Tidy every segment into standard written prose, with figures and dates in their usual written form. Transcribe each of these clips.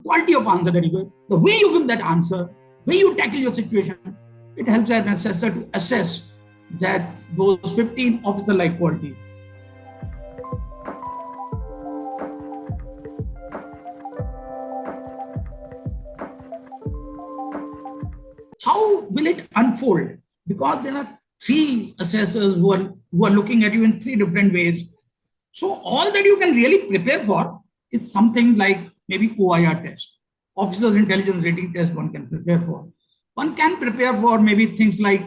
quality of answer that you give, the way you give that answer, way you tackle your situation, it helps an assessor to assess that those 15 officer-like qualities. How will it unfold? Because there are 3 assessors who are looking at you in 3 different ways. So all that you can really prepare for is something like maybe OIR test, Officers Intelligence Rating Test one can prepare for. One can prepare for maybe things like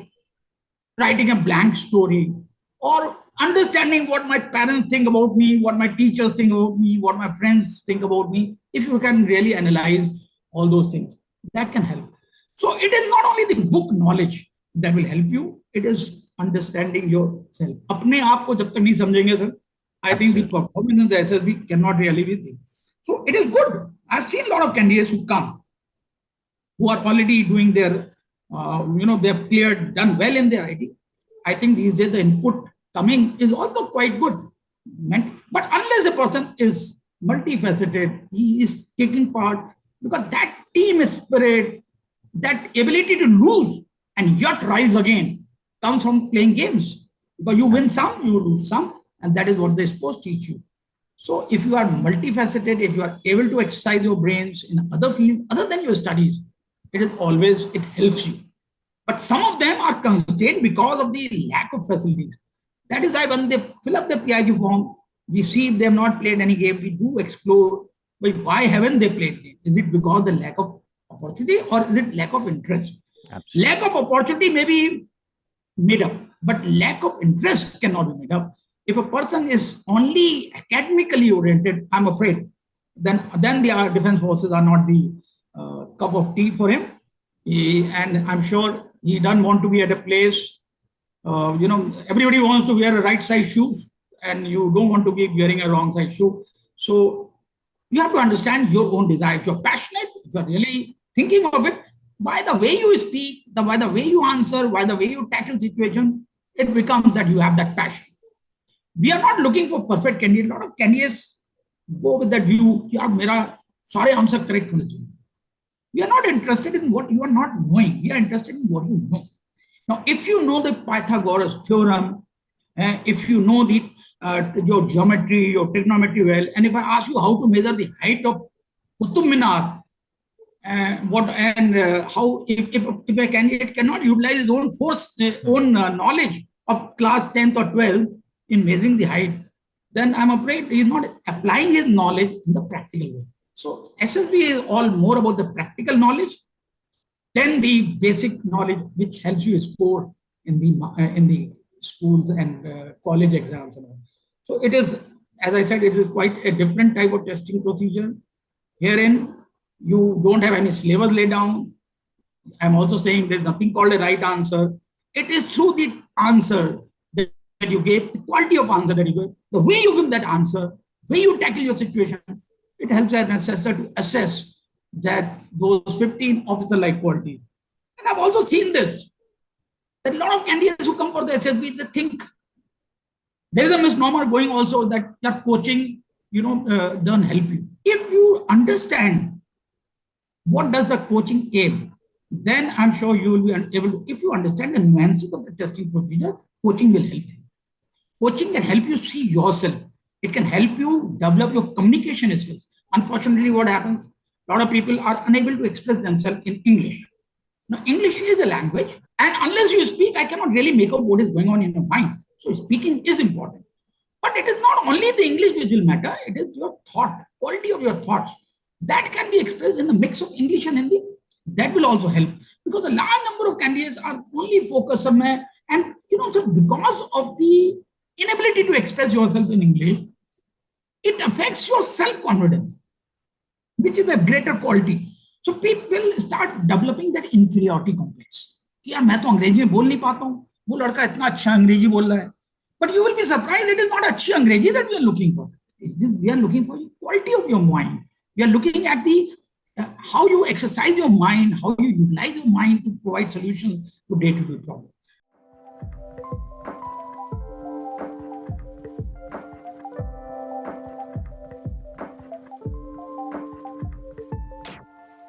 writing a blank story or understanding what my parents think about me, what my teachers think about me, what my friends think about me. If you can really analyze all those things, that can help. So it is not only the book knowledge that will help you, it is understanding yourself. अपने आप को जब तक नहीं समझेंगे sir, I think the performance in the SSB cannot really be there. So it is good. I've seen a lot of candidates who come, who are already doing their, they've cleared, done well in their IT. I think these days the input coming is also quite good. But unless a person is multifaceted, he is taking part, because that team spirit, that ability to lose and yet rise again comes from playing games. Because you win some, you lose some, and that is what they're supposed to teach you. So if you are multifaceted, if you are able to exercise your brains in other fields other than your studies, it helps you. But some of them are constrained because of the lack of facilities. That is why when they fill up the PIQ form, we see they have not played any game. We do explore, but why haven't they played game? Is it because the lack of opportunity, or is it lack of interest? Absolutely. Lack of opportunity may be made up, but lack of interest cannot be made up. If a person is only academically oriented, I'm afraid, then the defense forces are not the cup of tea for him. And I'm sure he doesn't want to be at a place, everybody wants to wear a right size shoes, and you don't want to be wearing a wrong size shoe. So you have to understand your own desire. If you're passionate, if you're really thinking of it, by the way you speak, by the way you answer, by the way you tackle situation, it becomes that you have that passion. We are not looking for perfect candidates. A lot of candidates go with that view, mera sare answer correct hone chahiye. We are not interested in what you are not knowing. We are interested in what you know. Now, if you know the Pythagoras theorem, if you know your geometry, your trigonometry well, and if I ask you how to measure the height of Qutub Minar, how if a candidate cannot utilize his own knowledge of class 10th or 12th in measuring the height, then I'm afraid he is not applying his knowledge in the practical way. So SSB is all more about the practical knowledge than the basic knowledge which helps you score in the schools and college exams and all. So it is, as I said, it is quite a different type of testing procedure. Herein, you don't have any syllabus laid down. I'm also saying there's nothing called a right answer. It is through the answer that you gave, the quality of answer that you gave, the way you give that answer, the way you tackle your situation, it helps an assessor to assess that those 15 officer-like qualities. And I've also seen this, that a lot of candidates who come for the SSB, they think there is a misnomer going also that coaching, doesn't help you. If you understand what does the coaching aim, then I'm sure you will be able to, if you understand the nuances of the testing procedure, coaching will help you. Coaching can help you see yourself. It can help you develop your communication skills. Unfortunately, what happens, a lot of people are unable to express themselves in English. Now, English is a language, and unless you speak, I cannot really make out what is going on in your mind. So speaking is important. But it is not only the English which will matter, it is your thought, quality of your thoughts. That can be expressed in the mix of English and Hindi. That will also help, because a large number of candidates are only focused somewhere, and so because of the inability to express yourself in English, it affects your self-confidence, which is a greater quality. So people start developing that inferiority complex. यार मैं तो अंग्रेजी में बोल नहीं पाता हूँ, वो लड़का इतना अच्छा अंग्रेजी बोल रहा है. But you will be surprised, it is not अच्छी अंग्रेजी that we are looking for. We are looking for the quality of your mind. We are looking at the how you exercise your mind, how you utilize your mind to provide solutions to day-to-day problems.